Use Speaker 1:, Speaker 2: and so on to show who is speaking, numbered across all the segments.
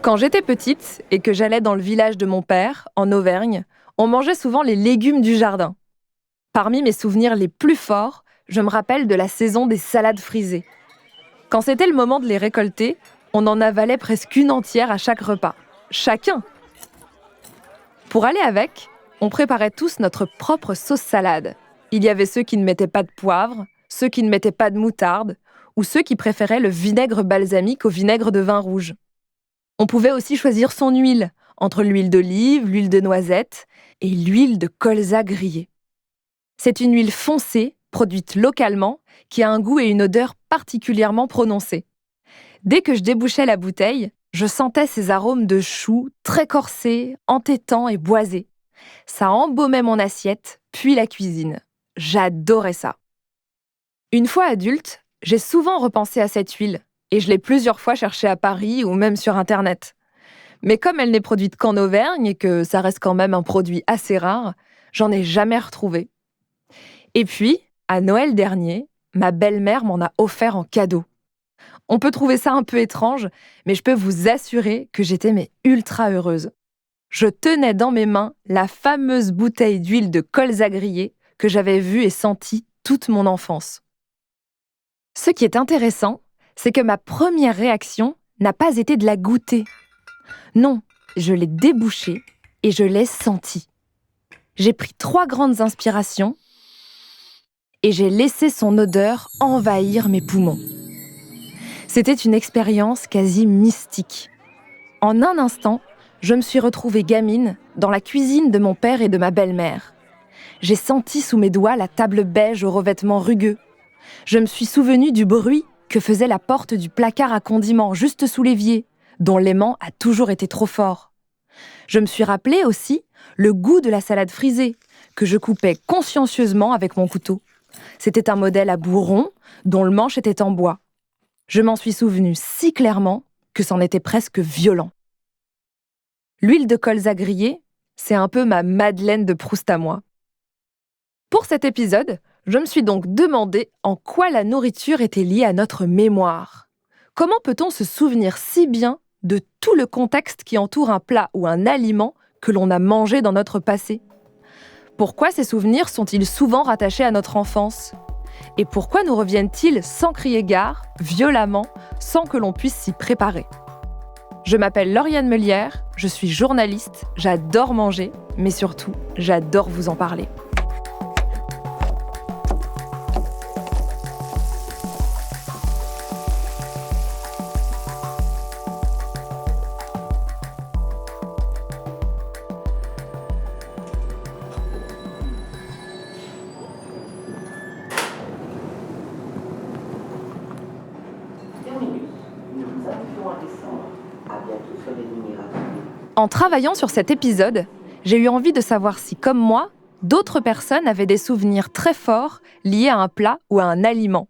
Speaker 1: Quand j'étais petite et que j'allais dans le village de mon père, en Auvergne, on mangeait souvent les légumes du jardin. Parmi mes souvenirs les plus forts, je me rappelle de la saison des salades frisées. Quand c'était le moment de les récolter, on en avalait presque une entière à chaque repas. Chacun! Pour aller avec, on préparait tous notre propre sauce salade. Il y avait ceux qui ne mettaient pas de poivre, ceux qui ne mettaient pas de moutarde, ou ceux qui préféraient le vinaigre balsamique au vinaigre de vin rouge. On pouvait aussi choisir son huile, entre l'huile d'olive, l'huile de noisette et l'huile de colza grillée. C'est une huile foncée, produite localement, qui a un goût et une odeur particulièrement prononcés. Dès que je débouchais la bouteille, je sentais ces arômes de choux très corsés, entêtants et boisés. Ça embaumait mon assiette, puis la cuisine. J'adorais ça. Une fois adulte, j'ai souvent repensé à cette huile, et je l'ai plusieurs fois cherchée à Paris ou même sur Internet. Mais comme elle n'est produite qu'en Auvergne et que ça reste quand même un produit assez rare, j'en ai jamais retrouvé. Et puis, à Noël dernier, ma belle-mère m'en a offert en cadeau. On peut trouver ça un peu étrange, mais je peux vous assurer que j'étais ultra heureuse. Je tenais dans mes mains la fameuse bouteille d'huile de colza grillée que j'avais vue et sentie toute mon enfance. Ce qui est intéressant, c'est que ma première réaction n'a pas été de la goûter. Non, je l'ai débouchée et je l'ai sentie. J'ai pris 3 grandes inspirations et j'ai laissé son odeur envahir mes poumons. C'était une expérience quasi mystique. En un instant, je me suis retrouvée gamine dans la cuisine de mon père et de ma belle-mère. J'ai senti sous mes doigts la table beige aux revêtements rugueux. Je me suis souvenue du bruit que faisait la porte du placard à condiments juste sous l'évier, dont l'aimant a toujours été trop fort. Je me suis rappelé aussi le goût de la salade frisée, que je coupais consciencieusement avec mon couteau. C'était un modèle à bout rond, dont le manche était en bois. Je m'en suis souvenue si clairement que c'en était presque violent. L'huile de colza grillée, c'est un peu ma Madeleine de Proust à moi. Pour cet épisode, je me suis donc demandé en quoi la nourriture était liée à notre mémoire. Comment peut-on se souvenir si bien de tout le contexte qui entoure un plat ou un aliment que l'on a mangé dans notre passé ? Pourquoi ces souvenirs sont-ils souvent rattachés à notre enfance ? Et pourquoi nous reviennent-ils sans crier gare, violemment, sans que l'on puisse s'y préparer ? Je m'appelle Lauriane Meulière, je suis journaliste, j'adore manger, mais surtout, j'adore vous en parler. En travaillant sur cet épisode, j'ai eu envie de savoir si, comme moi, d'autres personnes avaient des souvenirs très forts liés à un plat ou à un aliment.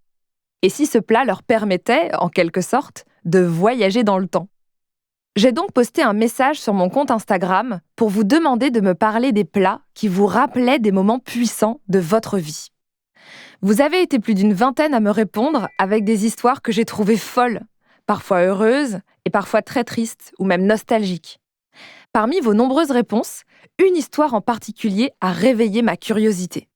Speaker 1: Et si ce plat leur permettait, en quelque sorte, de voyager dans le temps. J'ai donc posté un message sur mon compte Instagram pour vous demander de me parler des plats qui vous rappelaient des moments puissants de votre vie. Vous avez été plus d'une vingtaine à me répondre avec des histoires que j'ai trouvées folles, parfois heureuses et parfois très tristes ou même nostalgiques. Parmi vos nombreuses réponses, une histoire en particulier a réveillé ma curiosité.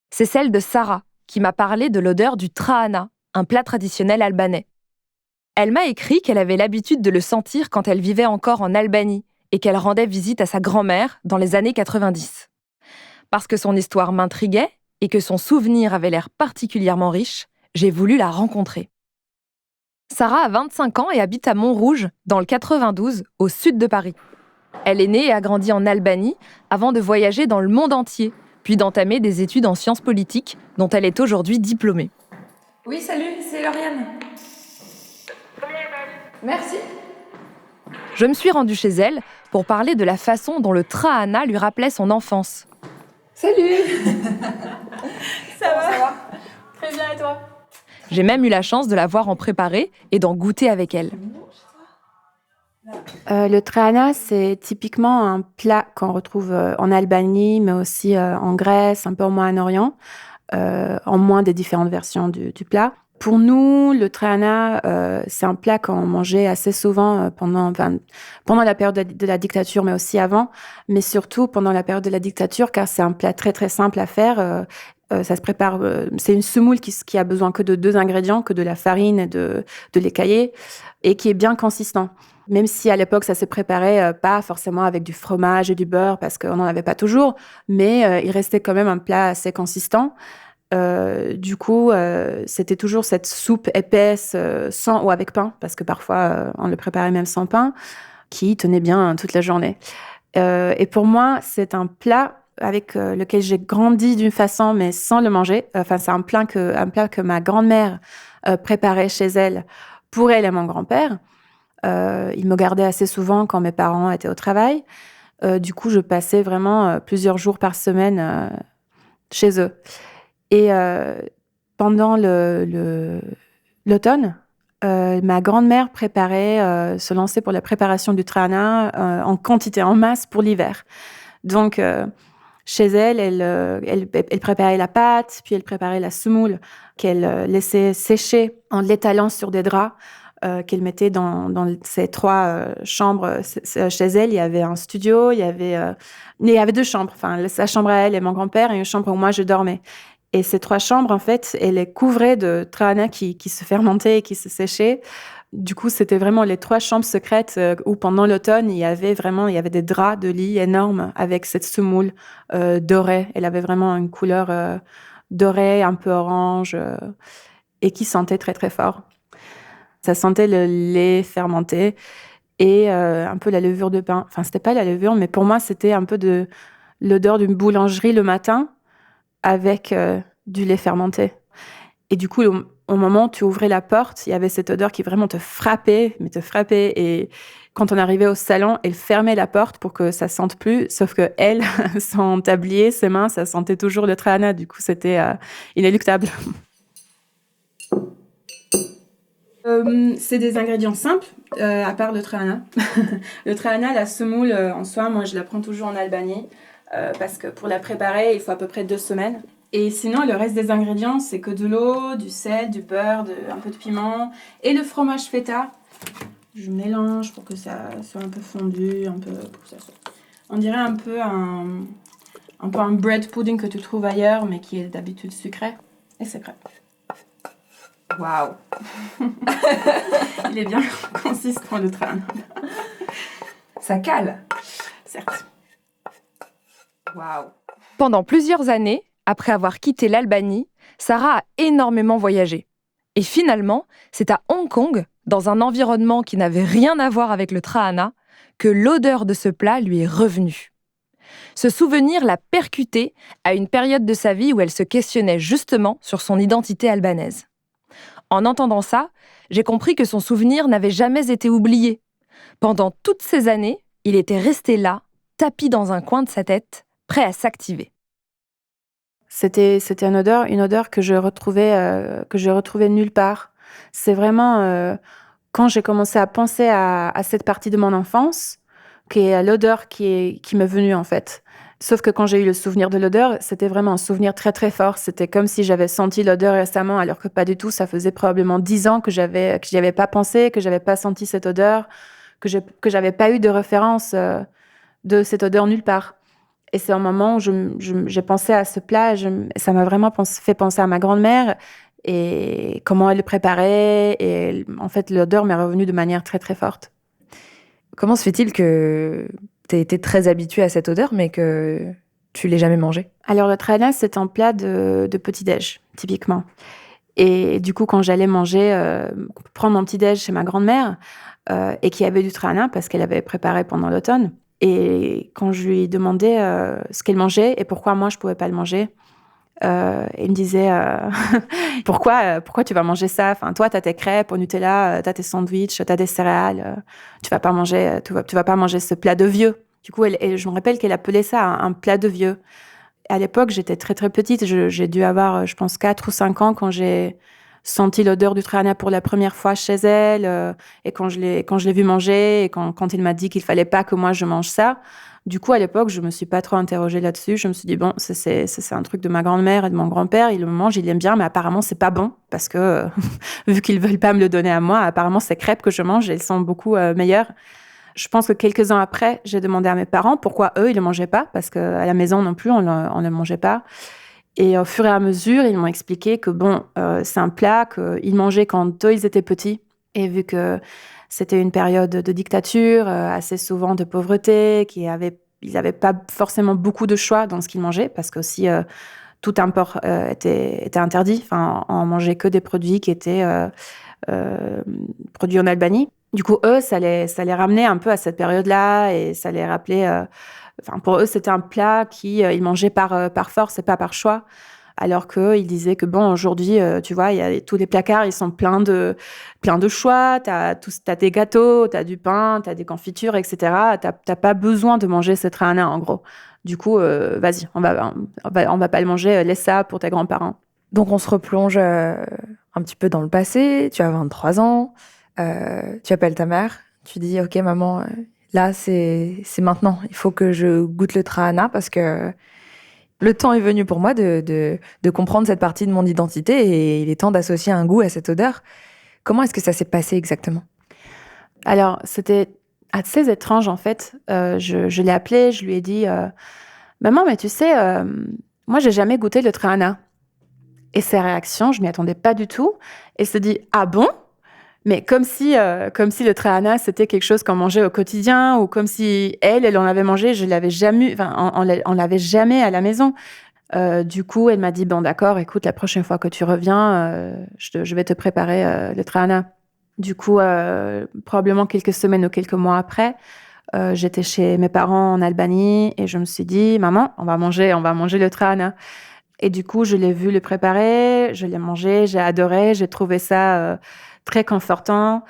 Speaker 1: C'est celle de Sarah, qui m'a parlé de l'odeur du trahana, un plat traditionnel albanais. Elle m'a écrit qu'elle avait l'habitude de le sentir quand elle vivait encore en Albanie et qu'elle rendait visite à sa grand-mère dans les années 90. Parce que son histoire m'intriguait et que son souvenir avait l'air particulièrement riche, j'ai voulu la rencontrer. Sarah a 25 ans et habite à Montrouge, dans le 92, au sud de Paris. Elle est née et a grandi en Albanie avant de voyager dans le monde entier, puis d'entamer des études en sciences politiques dont elle est aujourd'hui diplômée.
Speaker 2: Oui, salut, c'est Lauriane. Merci.
Speaker 1: Je me suis rendue chez elle pour parler de la façon dont le trahana lui rappelait son enfance.
Speaker 2: Salut. Ça va Très bien, et toi ?
Speaker 1: J'ai même eu la chance de la voir en préparer et d'en goûter avec elle.
Speaker 3: Le trahana, c'est typiquement un plat qu'on retrouve en Albanie, mais aussi en Grèce, un peu en Moyen-Orient, en moins des différentes versions du plat. Pour nous, le trahana, c'est un plat qu'on mangeait assez souvent pendant la période de la dictature, mais aussi avant, mais surtout pendant la période de la dictature, car c'est un plat très très simple à faire. Ça se prépare, c'est une semoule qui a besoin que de 2 ingrédients, que de la farine et de l'écaillé, et qui est bien consistant. Même si à l'époque, ça se préparait pas forcément avec du fromage et du beurre, parce qu'on n'en avait pas toujours, mais il restait quand même un plat assez consistant. Du coup, c'était toujours cette soupe épaisse, sans ou avec pain, parce que parfois, on le préparait même sans pain, qui tenait bien toute la journée. Et pour moi, c'est un plat avec lequel j'ai grandi d'une façon, mais sans le manger. Enfin, c'est un plat que ma grand-mère préparait chez elle pour elle et mon grand-père. Il me gardait assez souvent quand mes parents étaient au travail. Du coup, je passais vraiment plusieurs jours par semaine chez eux. Et pendant l'automne, ma grand-mère se lançait pour la préparation du trahana en quantité, en masse pour l'hiver. Donc, chez elle, elle préparait la pâte, puis elle préparait la semoule qu'elle laissait sécher en l'étalant sur des draps qu'elle mettait dans ses 3 chambres. Chez elle, il y avait un studio, il y avait 2 chambres, enfin sa chambre à elle et mon grand-père, et une chambre où moi je dormais. Et ces 3 chambres, en fait, elle les couvrait de trahana qui se fermentait et qui se séchait. Du coup, c'était vraiment les 3 chambres secrètes où pendant l'automne, il y avait des draps de lit énormes avec cette semoule dorée. Elle avait vraiment une couleur dorée, un peu orange, et qui sentait très, très fort. Ça sentait le lait fermenté et un peu la levure de pain. Enfin, c'était pas la levure, mais pour moi, c'était un peu de l'odeur d'une boulangerie le matin avec du lait fermenté. Et du coup, au moment où tu ouvrais la porte, il y avait cette odeur qui vraiment te frappait. Et quand on arrivait au salon, elle fermait la porte pour que ça sente plus. Sauf que elle, son tablier, ses mains, ça sentait toujours le trahana. Du coup, c'était inéluctable. C'est des ingrédients simples, à part le trahana. Le trahana, la semoule en soi, moi je la prends toujours en Albanie parce que pour la préparer, il faut à peu près 2 semaines. Et sinon, le reste des ingrédients, c'est que de l'eau, du sel, du beurre, un peu de piment et le fromage feta. Je mélange pour que ça soit un peu fondu, pour que ça soit... On dirait un peu un bread pudding que tu trouves ailleurs, mais qui est d'habitude sucré. Et c'est prêt.
Speaker 2: Waouh.
Speaker 3: Il est bien consistant, le trahana.
Speaker 2: Ça cale.
Speaker 3: Certes.
Speaker 2: Waouh.
Speaker 1: Pendant plusieurs années, après avoir quitté l'Albanie, Sarah a énormément voyagé. Et finalement, c'est à Hong Kong, dans un environnement qui n'avait rien à voir avec le trahana, que l'odeur de ce plat lui est revenue. Ce souvenir l'a percutée à une période de sa vie où elle se questionnait justement sur son identité albanaise. En entendant ça, j'ai compris que son souvenir n'avait jamais été oublié. Pendant toutes ces années, il était resté là, tapi dans un coin de sa tête, prêt à s'activer.
Speaker 3: C'était une odeur que je retrouvais nulle part. C'est vraiment quand j'ai commencé à penser à cette partie de mon enfance, qui est l'odeur qui m'est venue en fait. Sauf que quand j'ai eu le souvenir de l'odeur, c'était vraiment un souvenir très très fort. C'était comme si j'avais senti l'odeur récemment, alors que pas du tout. Ça faisait probablement 10 ans que j'y avais pas pensé, que j'avais pas senti cette odeur, que j'avais pas eu de référence de cette odeur nulle part. Et c'est un moment où j'ai pensé à ce plat, ça m'a vraiment fait penser à ma grand-mère et comment elle le préparait. Et en fait, l'odeur m'est revenue de manière très très forte.
Speaker 1: Comment se fait-il que tu aies été très habituée à cette odeur, mais que tu l'aies jamais mangée ?
Speaker 3: Alors, le trahana, c'est un plat de petit-déj, typiquement. Et du coup, quand j'allais prendre mon petit-déj chez ma grand-mère, et qu'il y avait du trahana, parce qu'elle avait préparé pendant l'automne, et quand je lui demandais ce qu'elle mangeait et pourquoi moi, je pouvais pas le manger, il me disait pourquoi tu vas manger ça? Enfin, toi, t'as tes crêpes au Nutella, t'as tes sandwichs, t'as des céréales, tu vas pas manger ce plat de vieux. Du coup, je me rappelle qu'elle appelait ça un plat de vieux. À l'époque, j'étais très très petite. J'ai dû avoir, je pense, 4 ou 5 ans quand j'ai senti l'odeur du trahana pour la première fois chez elle, et quand je l'ai vu manger, et quand il m'a dit qu'il fallait pas que moi je mange ça, du coup, à l'époque, je me suis pas trop interrogée là-dessus. Je me suis dit, bon, c'est un truc de ma grand-mère et de mon grand-père. Il le mange, il aime bien, mais apparemment, c'est pas bon parce que, vu qu'ils veulent pas me le donner à moi, apparemment, ces crêpes que je mange, elles sont beaucoup meilleures. Je pense que quelques ans après, j'ai demandé à mes parents pourquoi eux, ils le mangeaient pas, parce qu'à la maison non plus, on le mangeait pas. Et au fur et à mesure, ils m'ont expliqué que bon, c'est un plat qu'ils mangeaient quand eux, ils étaient petits. Et vu que c'était une période de dictature, assez souvent de pauvreté, ils n'avaient pas forcément beaucoup de choix dans ce qu'ils mangeaient, parce qu'aussi tout import était interdit. Enfin, on mangeait que des produits qui étaient produits en Albanie. Du coup, eux, ça les ramenait un peu à cette période-là, et ça les rappelait. Enfin, pour eux, c'était un plat qu'ils mangeaient par force et pas par choix. Alors qu'ils disaient que bon, aujourd'hui, tu vois, tous les placards, ils sont pleins de choix. T'as des gâteaux, t'as du pain, t'as des confitures, etc. T'as pas besoin de manger ce trahana, en gros. Du coup, vas-y, on va pas le manger. Laisse ça pour tes grands-parents.
Speaker 1: Donc on se replonge un petit peu dans le passé. Tu as 23 ans. Tu appelles ta mère. Tu dis, ok, maman, là, c'est maintenant. Il faut que je goûte le trahana parce que le temps est venu pour moi de comprendre cette partie de mon identité et il est temps d'associer un goût à cette odeur. Comment est-ce que ça s'est passé exactement?
Speaker 3: Alors, c'était assez étrange, en fait. Je l'ai appelée, je lui ai dit Maman, mais tu sais, moi, j'ai jamais goûté le trahana. Et ses réactions, je m'y attendais pas du tout. Elle se dit Ah bon? Mais comme si le trahana, c'était quelque chose qu'on mangeait au quotidien, ou comme si elle en avait mangé, je l'avais jamais, enfin, on l'avait jamais à la maison. Du coup, elle m'a dit bon, d'accord, écoute, la prochaine fois que tu reviens, je vais te préparer le trahana. Du coup, probablement quelques semaines ou quelques mois après, j'étais chez mes parents en Albanie et je me suis dit maman, on va manger le trahana. Et du coup, je l'ai vu le préparer, je l'ai mangé, j'ai adoré, j'ai trouvé ça très confortant.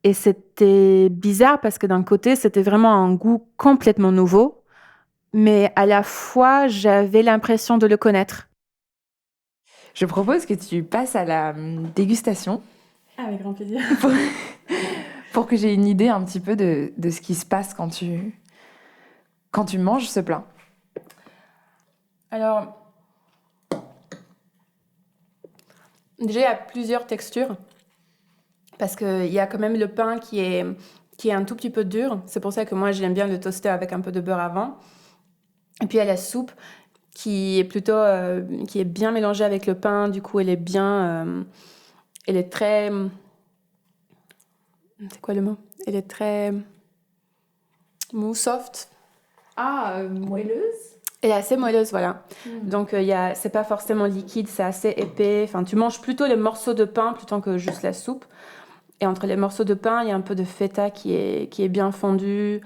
Speaker 3: Et c'était bizarre parce que d'un côté, c'était vraiment un goût complètement nouveau, mais à la fois, j'avais l'impression de le connaître.
Speaker 1: Je propose que tu passes à la dégustation.
Speaker 3: Avec grand plaisir.
Speaker 1: Pour que j'ai une idée un petit peu de ce qui se passe quand tu manges ce plat.
Speaker 3: Alors, déjà, il y a plusieurs textures. Parce qu'il y a quand même le pain qui est un tout petit peu dur. C'est pour ça que moi, j'aime bien le toaster avec un peu de beurre avant. Et puis, il y a la soupe qui est plutôt... qui est bien mélangée avec le pain. Du coup, elle est bien... elle est très... C'est quoi le mot? Elle est très... mou, soft.
Speaker 1: Moelleuse?
Speaker 3: Elle est assez moelleuse, voilà. Donc, c'est pas forcément liquide, c'est assez épais. Enfin, tu manges plutôt les morceaux de pain plutôt que juste la soupe. Et entre les morceaux de pain, il y a un peu de feta qui est bien fondu.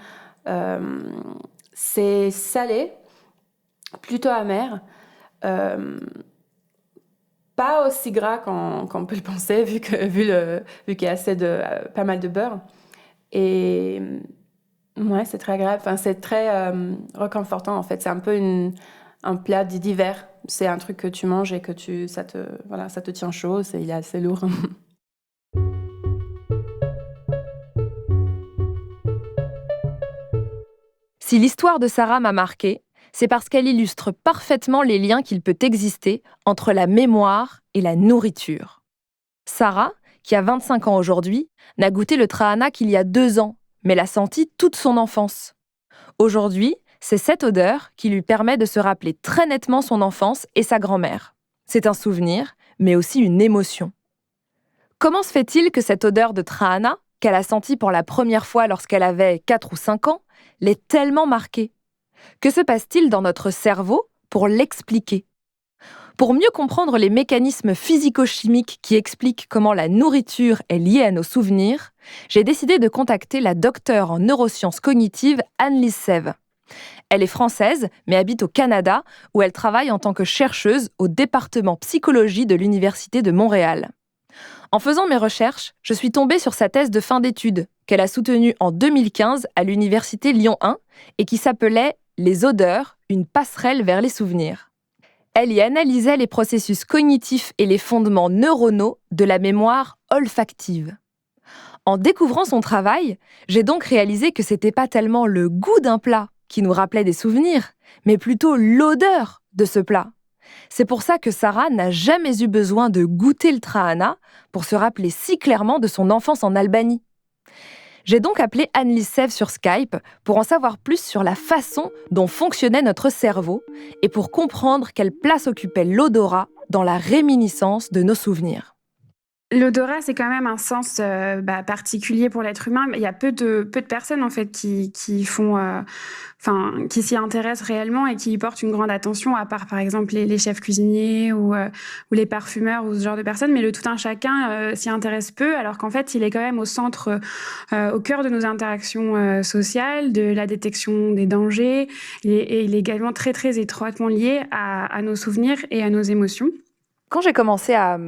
Speaker 3: C'est salé, plutôt amer. Pas aussi gras qu'on peut le penser, vu qu'il y a pas mal de beurre. Et ouais, c'est très agréable. Enfin, c'est très réconfortant, en fait. C'est un peu un plat d'hiver. C'est un truc que tu manges et que ça te tient chaud. Il est assez lourd.
Speaker 1: Si l'histoire de Sarah m'a marquée, c'est parce qu'elle illustre parfaitement les liens qu'il peut exister entre la mémoire et la nourriture. Sarah, qui a 25 ans aujourd'hui, n'a goûté le trahana qu'il y a 2 ans, mais l'a senti toute son enfance. Aujourd'hui, c'est cette odeur qui lui permet de se rappeler très nettement son enfance et sa grand-mère. C'est un souvenir, mais aussi une émotion. Comment se fait-il que cette odeur de trahana, qu'elle a sentie pour la première fois lorsqu'elle avait 4 ou 5 ans, l'ait tellement marquée? Que se passe-t-il dans notre cerveau pour l'expliquer? Pour mieux comprendre les mécanismes physico-chimiques qui expliquent comment la nourriture est liée à nos souvenirs, j'ai décidé de contacter la docteure en neurosciences cognitives Anne-Lise Sève. Elle est française, mais habite au Canada, où elle travaille en tant que chercheuse au département psychologie de l'Université de Montréal. En faisant mes recherches, je suis tombée sur sa thèse de fin d'études, qu'elle a soutenue en 2015 à l'Université Lyon 1 et qui s'appelait « Les odeurs, une passerelle vers les souvenirs ». Elle y analysait les processus cognitifs et les fondements neuronaux de la mémoire olfactive. En découvrant son travail, j'ai donc réalisé que c'était pas tellement le goût d'un plat qui nous rappelait des souvenirs, mais plutôt l'odeur de ce plat. C'est pour ça que Sarah n'a jamais eu besoin de goûter le trahana pour se rappeler si clairement de son enfance en Albanie. J'ai donc appelé Annelise Sève sur Skype pour en savoir plus sur la façon dont fonctionnait notre cerveau et pour comprendre quelle place occupait l'odorat dans la réminiscence de nos souvenirs.
Speaker 2: L'odorat, c'est quand même un sens particulier pour l'être humain. Il y a peu de personnes en fait qui s'y intéressent réellement et qui y portent une grande attention, à part par exemple les chefs cuisiniers ou les parfumeurs ou ce genre de personnes. Mais le tout un chacun s'y intéresse peu, alors qu'en fait, il est quand même au centre, au cœur de nos interactions sociales, de la détection des dangers, et il est également très très étroitement lié à nos souvenirs et à nos émotions.
Speaker 1: Quand j'ai commencé à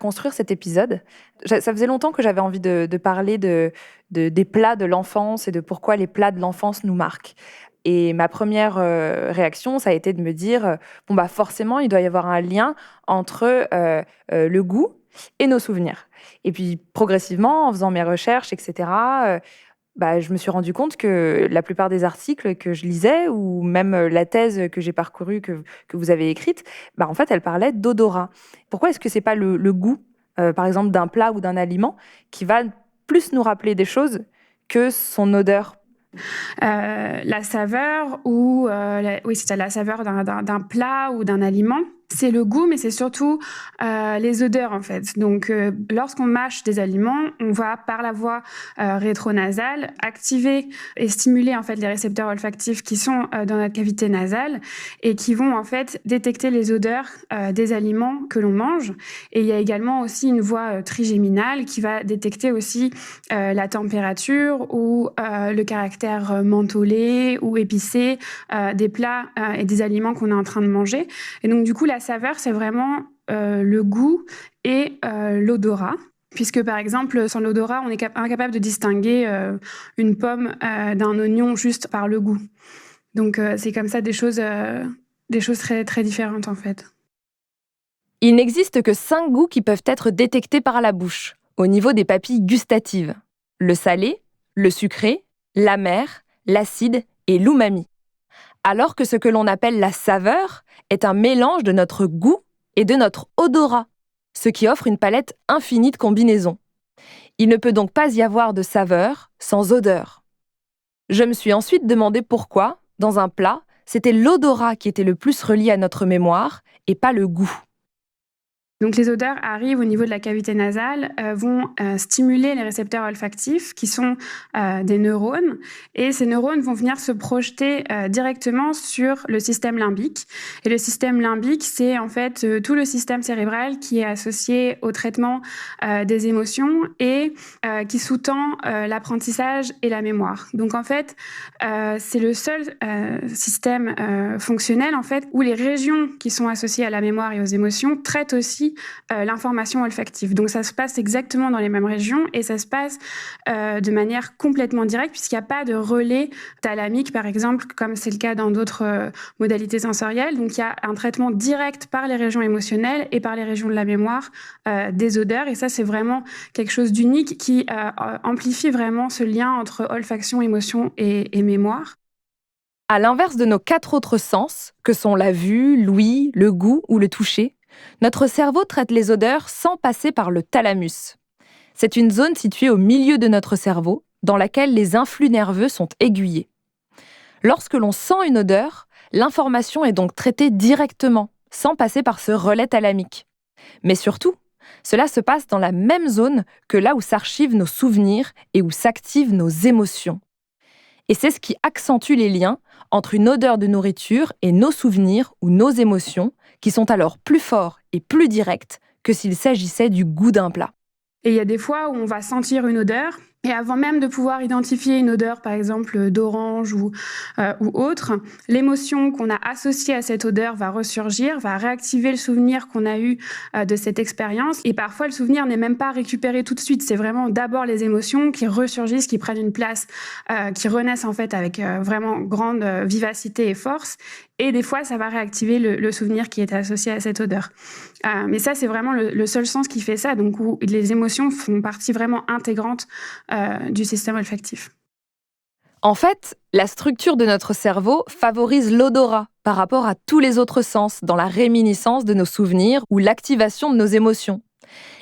Speaker 1: construire cet épisode, ça faisait longtemps que j'avais envie de parler des plats de l'enfance et de pourquoi les plats de l'enfance nous marquent. Et ma première réaction, ça a été de me dire, forcément, il doit y avoir un lien entre le goût et nos souvenirs. Et puis, progressivement, en faisant mes recherches, etc., je me suis rendu compte que la plupart des articles que je lisais, ou même la thèse que j'ai parcourue, que vous avez écrite, en fait, elle parlait d'odorat. Pourquoi est-ce que c'est pas le goût, par exemple, d'un plat ou d'un aliment, qui va plus nous rappeler des choses que son odeur?
Speaker 2: La saveur c'est la saveur d'un plat ou d'un aliment. C'est le goût, mais c'est surtout les odeurs, en fait. Donc, lorsqu'on mâche des aliments, on va, par la voie rétronasale, activer et stimuler, en fait, les récepteurs olfactifs qui sont dans notre cavité nasale et qui vont, en fait, détecter les odeurs des aliments que l'on mange. Et il y a également aussi une voie trigéminale qui va détecter aussi la température ou le caractère mentholé ou épicé des plats et des aliments qu'on est en train de manger. Et donc, du coup, la saveur, c'est vraiment le goût et l'odorat. Puisque, par exemple, sans l'odorat, on est incapable de distinguer une pomme d'un oignon juste par le goût. Donc, c'est comme ça des choses très, très différentes, en fait.
Speaker 1: Il n'existe que 5 goûts qui peuvent être détectés par la bouche, au niveau des papilles gustatives. Le salé, le sucré, l'amer, l'acide et l'umami. Alors que ce que l'on appelle la saveur est un mélange de notre goût et de notre odorat, ce qui offre une palette infinie de combinaisons. Il ne peut donc pas y avoir de saveur sans odeur. Je me suis ensuite demandé pourquoi, dans un plat, c'était l'odorat qui était le plus relié à notre mémoire et pas le goût.
Speaker 2: Donc les odeurs arrivent au niveau de la cavité nasale, vont stimuler les récepteurs olfactifs qui sont des neurones, et ces neurones vont venir se projeter directement sur le système limbique. Et le système limbique, c'est en fait tout le système cérébral qui est associé au traitement des émotions et qui sous-tend l'apprentissage et la mémoire. Donc en fait, c'est le seul système fonctionnel en fait où les régions qui sont associées à la mémoire et aux émotions traitent aussi l'information olfactive. Donc ça se passe exactement dans les mêmes régions et ça se passe de manière complètement directe puisqu'il n'y a pas de relais thalamique, par exemple, comme c'est le cas dans d'autres modalités sensorielles. Donc il y a un traitement direct par les régions émotionnelles et par les régions de la mémoire des odeurs, et ça c'est vraiment quelque chose d'unique qui amplifie vraiment ce lien entre olfaction, émotion et mémoire.
Speaker 1: À l'inverse de nos 4 autres sens, que sont la vue, l'ouïe, le goût ou le toucher, notre cerveau traite les odeurs sans passer par le thalamus. C'est une zone située au milieu de notre cerveau, dans laquelle les influx nerveux sont aiguillés. Lorsque l'on sent une odeur, l'information est donc traitée directement, sans passer par ce relais thalamique. Mais surtout, cela se passe dans la même zone que là où s'archivent nos souvenirs et où s'activent nos émotions. Et c'est ce qui accentue les liens entre une odeur de nourriture et nos souvenirs ou nos émotions, qui sont alors plus forts et plus directs que s'il s'agissait du goût d'un plat.
Speaker 2: Et il y a des fois où on va sentir une odeur Et avant même de pouvoir identifier une odeur, par exemple d'orange ou autre, l'émotion qu'on a associée à cette odeur va ressurgir, va réactiver le souvenir qu'on a eu de cette expérience. Et parfois, le souvenir n'est même pas récupéré tout de suite. C'est vraiment d'abord les émotions qui ressurgissent, qui prennent une place, qui renaissent en fait avec vraiment grande vivacité et force. Et des fois, ça va réactiver le souvenir qui est associé à cette odeur. Mais ça, c'est vraiment le seul sens qui fait ça. Donc, où les émotions font partie vraiment intégrante du système olfactif.
Speaker 1: En fait, la structure de notre cerveau favorise l'odorat par rapport à tous les autres sens dans la réminiscence de nos souvenirs ou l'activation de nos émotions.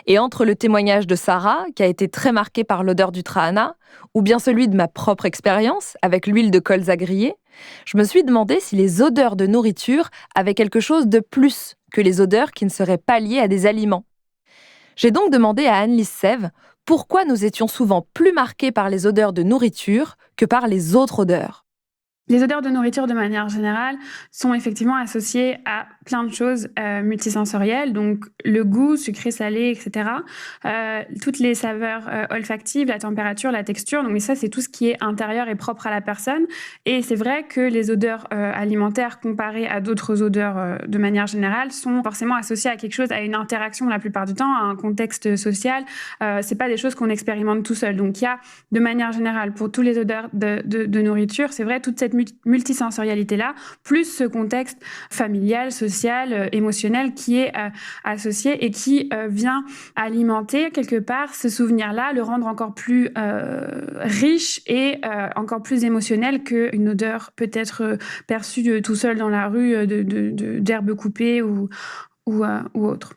Speaker 1: Et entre le témoignage de Sarah, qui a été très marquée par l'odeur du trahana, ou bien celui de ma propre expérience avec l'huile de colza grillée, je me suis demandé si les odeurs de nourriture avaient quelque chose de plus que les odeurs qui ne seraient pas liées à des aliments. J'ai donc demandé à Annelise Sève pourquoi nous étions souvent plus marqués par les odeurs de nourriture que par les autres odeurs.
Speaker 2: Les odeurs de nourriture, de manière générale, sont effectivement associées à plein de choses multisensorielles, donc le goût, sucré, salé, etc. Toutes les saveurs olfactives, la température, la texture, donc ça, c'est tout ce qui est intérieur et propre à la personne. Et c'est vrai que les odeurs alimentaires, comparées à d'autres odeurs de manière générale, sont forcément associées à quelque chose, à une interaction la plupart du temps, à un contexte social. C'est pas des choses qu'on expérimente tout seul. Donc il y a, de manière générale, pour toutes les odeurs de nourriture, c'est vrai, toute cette multisensorialité-là, plus ce contexte familial, social, émotionnel qui est associé et qui vient alimenter quelque part ce souvenir-là, le rendre encore plus riche et encore plus émotionnel qu'une odeur peut-être perçue tout seul dans la rue d'herbes coupées ou autre.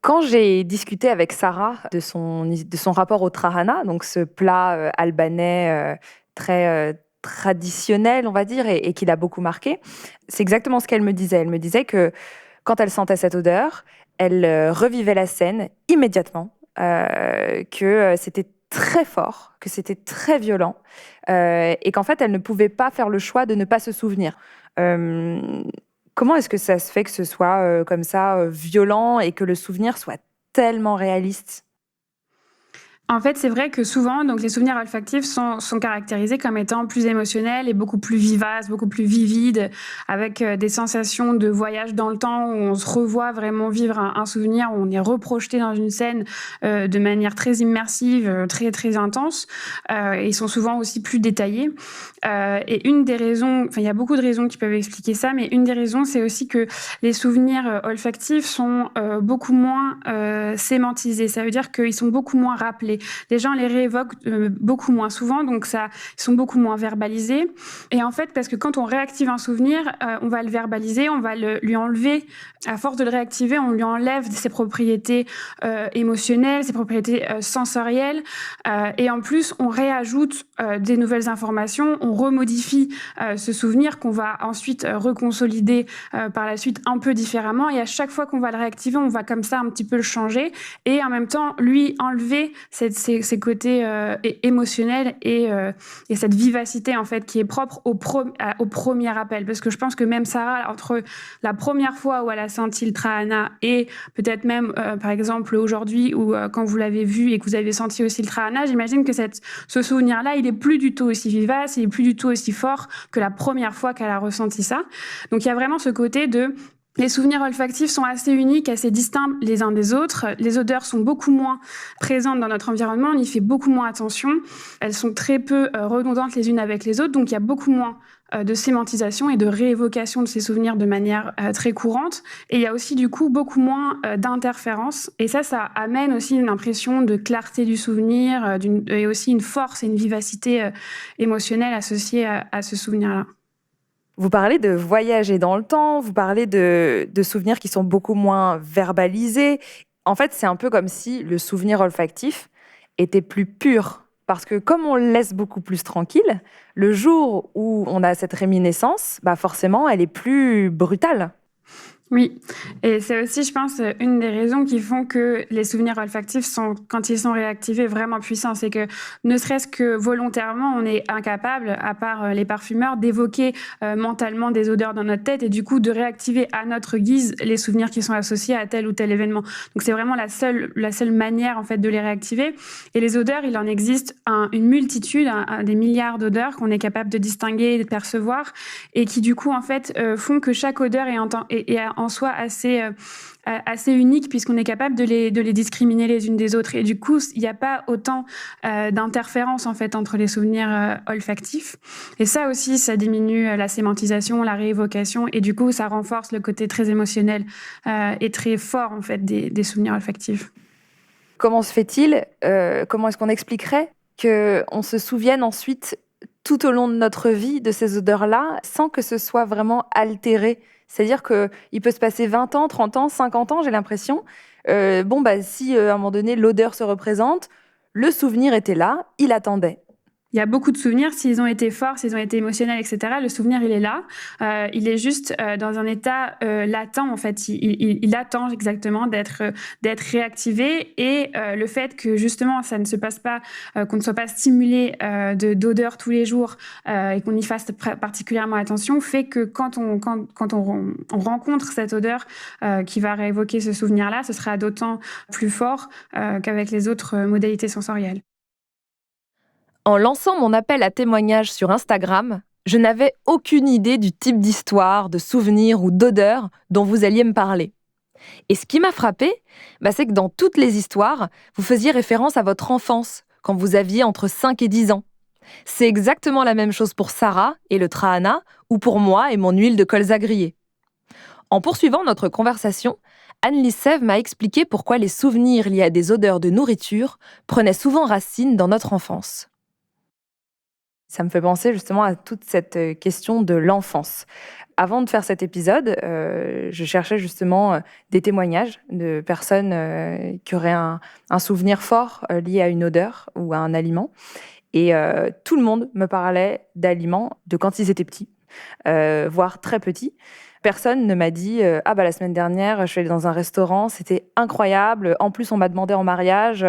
Speaker 1: Quand j'ai discuté avec Sarah de son rapport au trahana, donc ce plat albanais très traditionnel, on va dire, et qui l'a beaucoup marqué, c'est exactement ce qu'elle me disait. Elle me disait que quand elle sentait cette odeur, elle revivait la scène immédiatement, que c'était très fort, que c'était très violent, et qu'en fait, elle ne pouvait pas faire le choix de ne pas se souvenir. Comment est-ce que ça se fait que ce soit comme ça, violent et que le souvenir soit tellement réaliste ?
Speaker 2: En fait, c'est vrai que souvent, donc, les souvenirs olfactifs sont caractérisés comme étant plus émotionnels et beaucoup plus vivaces, beaucoup plus vivides, avec des sensations de voyage dans le temps où on se revoit vraiment vivre un souvenir, où on est reprojeté dans une scène de manière très immersive, très, très intense. Ils sont souvent aussi plus détaillés. Et une des raisons, enfin, il y a beaucoup de raisons qui peuvent expliquer ça, mais une des raisons, c'est aussi que les souvenirs olfactifs sont beaucoup moins sémantisés. Ça veut dire qu'ils sont beaucoup moins rappelés. Les gens les réévoquent beaucoup moins souvent, donc ils sont beaucoup moins verbalisés. Et en fait, parce que quand on réactive un souvenir, on va le verbaliser, on va lui enlever, à force de le réactiver, on lui enlève ses propriétés émotionnelles, ses propriétés sensorielles, et en plus, on réajoute des nouvelles informations, on remodifie ce souvenir qu'on va ensuite reconsolider par la suite un peu différemment. Et à chaque fois qu'on va le réactiver, on va comme ça un petit peu le changer et en même temps lui enlever ces côtés émotionnels et cette vivacité en fait qui est propre au premier appel. Parce que je pense que même Sarah, entre la première fois où elle a senti le trahana et peut-être même par exemple aujourd'hui ou quand vous l'avez vu et que vous avez senti aussi le trahana, j'imagine que ce souvenir-là, il est plus du tout aussi vivace, il est plus du tout aussi fort que la première fois qu'elle a ressenti ça. Donc il y a vraiment ce côté de... Les souvenirs olfactifs sont assez uniques, assez distincts les uns des autres. Les odeurs sont beaucoup moins présentes dans notre environnement, on y fait beaucoup moins attention. Elles sont très peu redondantes les unes avec les autres, donc il y a beaucoup moins de sémantisation et de réévocation de ces souvenirs de manière très courante. Et il y a aussi du coup beaucoup moins d'interférences. Et ça amène aussi une impression de clarté du souvenir et aussi une force et une vivacité émotionnelle associée à ce souvenir-là.
Speaker 1: Vous parlez de voyager dans le temps, vous parlez de souvenirs qui sont beaucoup moins verbalisés. En fait, c'est un peu comme si le souvenir olfactif était plus pur. Parce que comme on le laisse beaucoup plus tranquille, le jour où on a cette réminiscence, forcément, elle est plus brutale.
Speaker 2: Oui, et c'est aussi, je pense, une des raisons qui font que les souvenirs olfactifs sont, quand ils sont réactivés, vraiment puissants. C'est que, ne serait-ce que volontairement, on est incapable, à part les parfumeurs, d'évoquer mentalement des odeurs dans notre tête et du coup de réactiver à notre guise les souvenirs qui sont associés à tel ou tel événement. Donc c'est vraiment la seule manière en fait de les réactiver. Et les odeurs, il en existe une multitude, des milliards d'odeurs qu'on est capable de distinguer, de percevoir, et qui du coup en fait font que chaque odeur est en soi assez unique puisqu'on est capable de les discriminer les unes des autres. Et du coup, il n'y a pas autant d'interférences en fait entre les souvenirs olfactifs. Et ça aussi, ça diminue la sémantisation, la réévocation, et du coup, ça renforce le côté très émotionnel et très fort en fait des souvenirs olfactifs.
Speaker 1: Comment se fait-il, comment est-ce qu'on expliquerait qu'on se souvienne ensuite tout au long de notre vie de ces odeurs-là sans que ce soit vraiment altéré? C'est-à-dire qu'il peut se passer 20 ans, 30 ans, 50 ans, j'ai l'impression. Si à un moment donné l'odeur se représente, le souvenir était là, il attendait.
Speaker 2: Il y a beaucoup de souvenirs, s'ils ont été forts, s'ils ont été émotionnels, etc. Le souvenir, il est là. Il est juste dans un état latent, en fait. Il attend exactement d'être réactivé. Et le fait que, justement, ça ne se passe pas, qu'on ne soit pas stimulé d'odeurs tous les jours et qu'on y fasse particulièrement attention, fait que quand on rencontre cette odeur qui va réévoquer ce souvenir-là, ce sera d'autant plus fort qu'avec les autres modalités sensorielles.
Speaker 1: En lançant mon appel à témoignages sur Instagram, je n'avais aucune idée du type d'histoire, de souvenir ou d'odeur dont vous alliez me parler. Et ce qui m'a frappée, c'est que dans toutes les histoires, vous faisiez référence à votre enfance, quand vous aviez entre 5 et 10 ans. C'est exactement la même chose pour Sarah et le Trahana, ou pour moi et mon huile de colza grillée. En poursuivant notre conversation, Anne-Lise Sève m'a expliqué pourquoi les souvenirs liés à des odeurs de nourriture prenaient souvent racine dans notre enfance. Ça me fait penser justement à toute cette question de l'enfance. Avant de faire cet épisode, je cherchais justement des témoignages de personnes qui auraient un souvenir fort lié à une odeur ou à un aliment. Et tout le monde me parlait d'aliments de quand ils étaient petits, voire très petits. Personne ne m'a dit la semaine dernière, je suis allée dans un restaurant, c'était incroyable. En plus, on m'a demandé en mariage.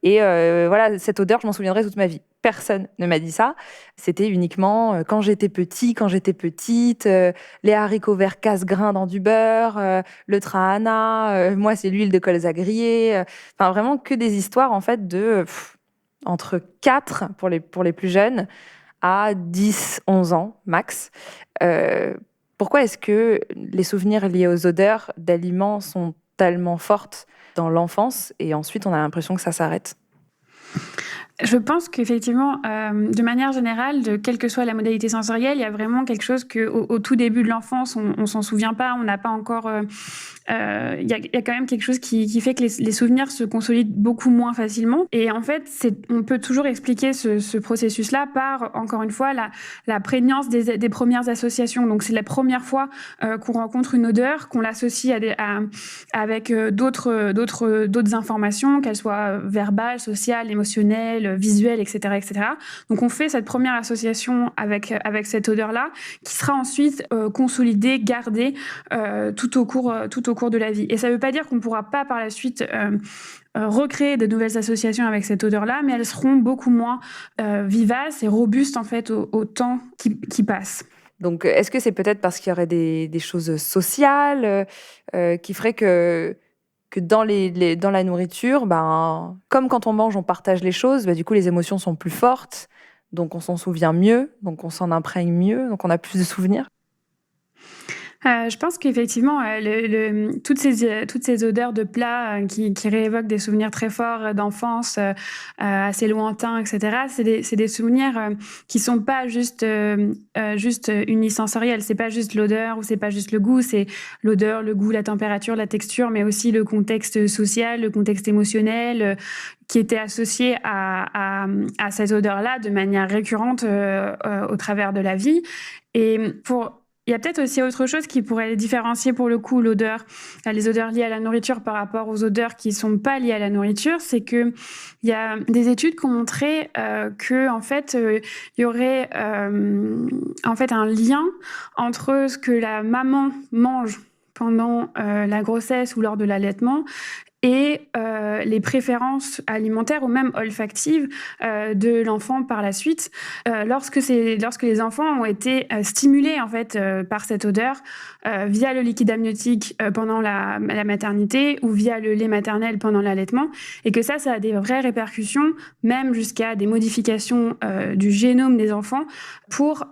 Speaker 1: Voilà, cette odeur, je m'en souviendrai toute ma vie. Personne ne m'a dit ça. C'était uniquement quand j'étais petit, quand j'étais petite, les haricots verts casse-grains dans du beurre, le trahana, moi c'est l'huile de colza grillée. Enfin, vraiment que des histoires en fait de entre 4 pour les plus jeunes à 10, 11 ans max. Pourquoi est-ce que les souvenirs liés aux odeurs d'aliments sont tellement fortes dans l'enfance et ensuite on a l'impression que ça s'arrête?
Speaker 2: Je pense qu'effectivement, de manière générale, quelle que soit la modalité sensorielle, il y a vraiment quelque chose qu'au tout début de l'enfance, on s'en souvient pas, on n'a pas encore... Il y a quand même quelque chose qui fait que les souvenirs se consolident beaucoup moins facilement. Et en fait, on peut toujours expliquer ce processus-là par, encore une fois, la prégnance des premières associations. Donc, c'est la première fois qu'on rencontre une odeur, qu'on l'associe avec d'autres informations, qu'elles soient verbales, sociales, émotionnelles, visuelles, etc., etc. Donc, on fait cette première association avec cette odeur-là, qui sera ensuite consolidée, gardée tout au cours de la vie. Et ça ne veut pas dire qu'on ne pourra pas par la suite recréer de nouvelles associations avec cette odeur-là, mais elles seront beaucoup moins vivaces et robustes en fait au temps qui passe.
Speaker 1: Donc, est-ce que c'est peut-être parce qu'il y aurait des choses sociales qui feraient que dans la nourriture, comme quand on mange, on partage les choses, du coup, les émotions sont plus fortes, donc on s'en souvient mieux, donc on s'en imprègne mieux, donc on a plus de souvenirs?
Speaker 2: Je pense qu'effectivement, toutes ces odeurs de plats qui réévoquent des souvenirs très forts d'enfance, assez lointains, etc., c'est des souvenirs qui sont pas juste unisensoriels. C'est pas juste l'odeur ou c'est pas juste le goût, c'est l'odeur, le goût, la température, la texture, mais aussi le contexte social, le contexte émotionnel, qui était associé à cette odeur-là de manière récurrente au travers de la vie. Il y a peut-être aussi autre chose qui pourrait différencier pour le coup les odeurs liées à la nourriture par rapport aux odeurs qui sont pas liées à la nourriture, c'est que il y a des études qui ont montré que en fait il y aurait en fait un lien entre ce que la maman mange pendant la grossesse ou lors de l'allaitement, et les préférences alimentaires ou même olfactives de l'enfant par la suite, lorsque les enfants ont été stimulés en fait par cette odeur via le liquide amniotique pendant la maternité ou via le lait maternel pendant l'allaitement, et que ça a des vraies répercussions, même jusqu'à des modifications du génome des enfants pour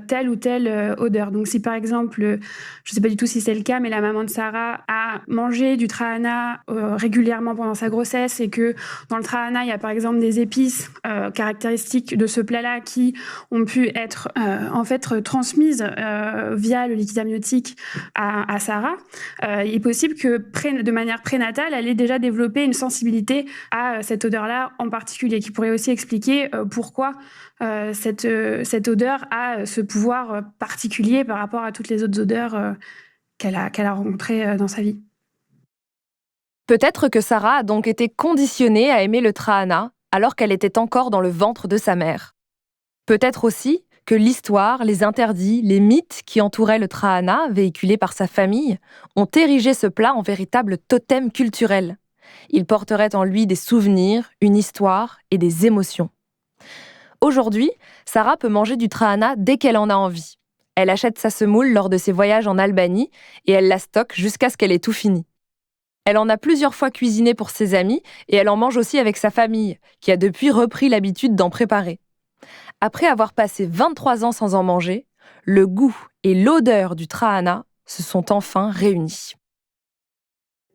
Speaker 2: telle ou telle odeur. Donc si par exemple, je ne sais pas du tout si c'est le cas, mais la maman de Sarah a mangé du trahana régulièrement pendant sa grossesse, et que dans le trahana, il y a par exemple des épices caractéristiques de ce plat-là qui ont pu être en fait transmises via le liquide amniotique à Sarah, il est possible que de manière prénatale, elle ait déjà développé une sensibilité à cette odeur-là en particulier, qui pourrait aussi expliquer pourquoi cette odeur a ce pouvoir particulier par rapport à toutes les autres odeurs qu'elle a rencontrées dans sa vie.
Speaker 1: Peut-être que Sarah a donc été conditionnée à aimer le trahana alors qu'elle était encore dans le ventre de sa mère. Peut-être aussi que l'histoire, les interdits, les mythes qui entouraient le trahana, véhiculés par sa famille, ont érigé ce plat en véritable totem culturel. Il porterait en lui des souvenirs, une histoire et des émotions. Aujourd'hui, Sarah peut manger du trahana dès qu'elle en a envie. Elle achète sa semoule lors de ses voyages en Albanie et elle la stocke jusqu'à ce qu'elle ait tout fini. Elle en a plusieurs fois cuisiné pour ses amis et elle en mange aussi avec sa famille, qui a depuis repris l'habitude d'en préparer. Après avoir passé 23 ans sans en manger, le goût et l'odeur du trahana se sont enfin réunis.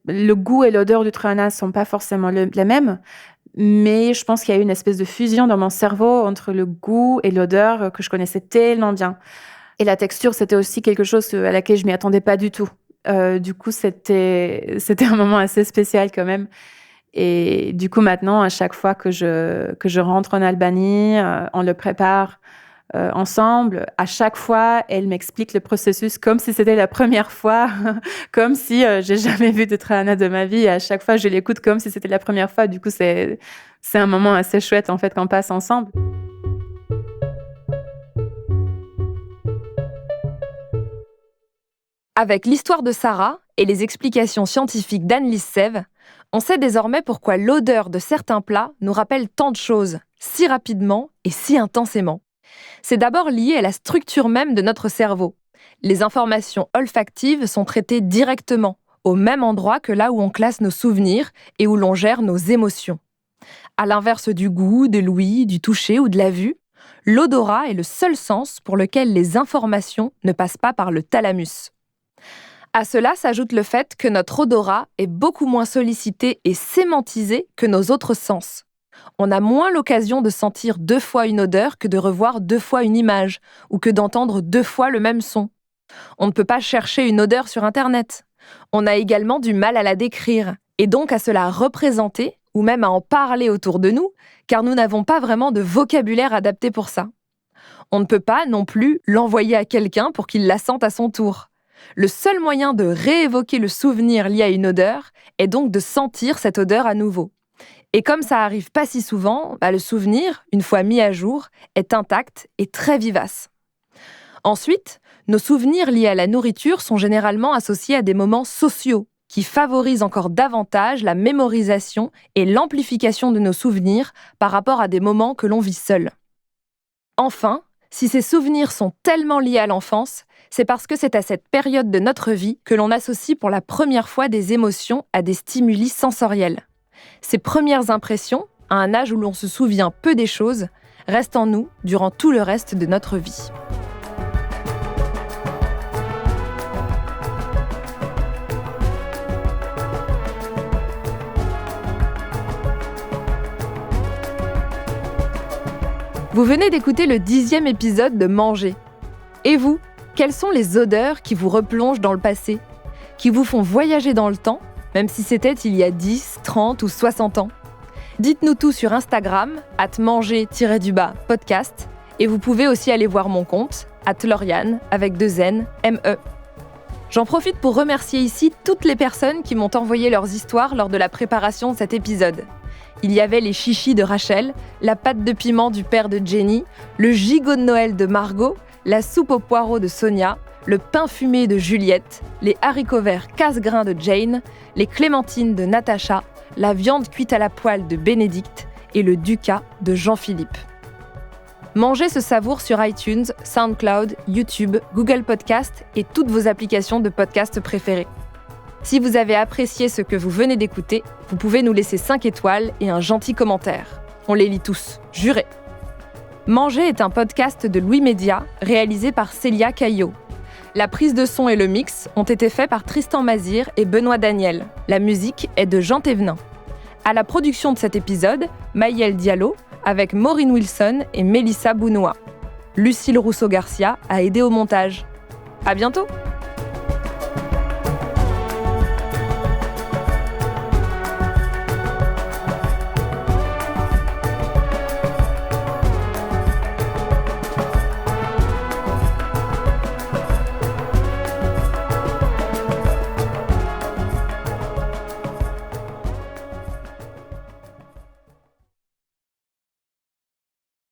Speaker 3: Le goût et l'odeur du trahana ne sont pas forcément les mêmes, mais je pense qu'il y a eu une espèce de fusion dans mon cerveau entre le goût et l'odeur que je connaissais tellement bien. Et la texture, c'était aussi quelque chose à laquelle je ne m'y attendais pas du tout. Du coup, c'était un moment assez spécial quand même. Et du coup, maintenant, à chaque fois que je rentre en Albanie, on le prépare ensemble. À chaque fois, elle m'explique le processus comme si c'était la première fois, comme si j'ai jamais vu de trahana de ma vie. Et à chaque fois, je l'écoute comme si c'était la première fois. Du coup, c'est un moment assez chouette en fait qu'on passe ensemble.
Speaker 1: Avec l'histoire de Sarah et les explications scientifiques d'Anne-Lise Sève, on sait désormais pourquoi l'odeur de certains plats nous rappelle tant de choses, si rapidement et si intensément. C'est d'abord lié à la structure même de notre cerveau. Les informations olfactives sont traitées directement, au même endroit que là où on classe nos souvenirs et où l'on gère nos émotions. À l'inverse du goût, de l'ouïe, du toucher ou de la vue, l'odorat est le seul sens pour lequel les informations ne passent pas par le thalamus. À cela s'ajoute le fait que notre odorat est beaucoup moins sollicité et sémantisé que nos autres sens. On a moins l'occasion de sentir 2 fois une odeur que de revoir 2 fois une image, ou que d'entendre 2 fois le même son. On ne peut pas chercher une odeur sur Internet. On a également du mal à la décrire, et donc à se la représenter, ou même à en parler autour de nous, car nous n'avons pas vraiment de vocabulaire adapté pour ça. On ne peut pas non plus l'envoyer à quelqu'un pour qu'il la sente à son tour. Le seul moyen de réévoquer le souvenir lié à une odeur est donc de sentir cette odeur à nouveau. Et comme ça arrive pas si souvent, le souvenir, une fois mis à jour, est intact et très vivace. Ensuite, nos souvenirs liés à la nourriture sont généralement associés à des moments sociaux qui favorisent encore davantage la mémorisation et l'amplification de nos souvenirs par rapport à des moments que l'on vit seul. Enfin, si ces souvenirs sont tellement liés à l'enfance, c'est parce que c'est à cette période de notre vie que l'on associe pour la première fois des émotions à des stimuli sensoriels. Ces premières impressions, à un âge où l'on se souvient peu des choses, restent en nous durant tout le reste de notre vie. Vous venez d'écouter le 10e épisode de Manger. Et vous, quelles sont les odeurs qui vous replongent dans le passé, qui vous font voyager dans le temps, même si c'était il y a 10, 30 ou 60 ans? Dites-nous tout sur Instagram, @manger-podcast, et vous pouvez aussi aller voir mon compte, @Lauriane, avec 2 N, M-E. J'en profite pour remercier ici toutes les personnes qui m'ont envoyé leurs histoires lors de la préparation de cet épisode. Il y avait les chichis de Rachel, la pâte de piment du père de Jenny, le gigot de Noël de Margot, la soupe aux poireaux de Sonia, le pain fumé de Juliette, les haricots verts casse-grains de Jane, les clémentines de Natacha, la viande cuite à la poêle de Bénédicte et le ducat de Jean-Philippe. Manger se savoure sur iTunes, SoundCloud, YouTube, Google Podcast et toutes vos applications de podcast préférées. Si vous avez apprécié ce que vous venez d'écouter, vous pouvez nous laisser 5 étoiles et un gentil commentaire. On les lit tous, juré. Manger est un podcast de Louis Média, réalisé par Célia Caillot. La prise de son et le mix ont été faits par Tristan Mazir et Benoît Daniel. La musique est de Jean Thévenin. À la production de cet épisode, Maïel Diallo, avec Maureen Wilson et Mélissa Bounois. Lucille Rousseau-Garcia a aidé au montage. À bientôt!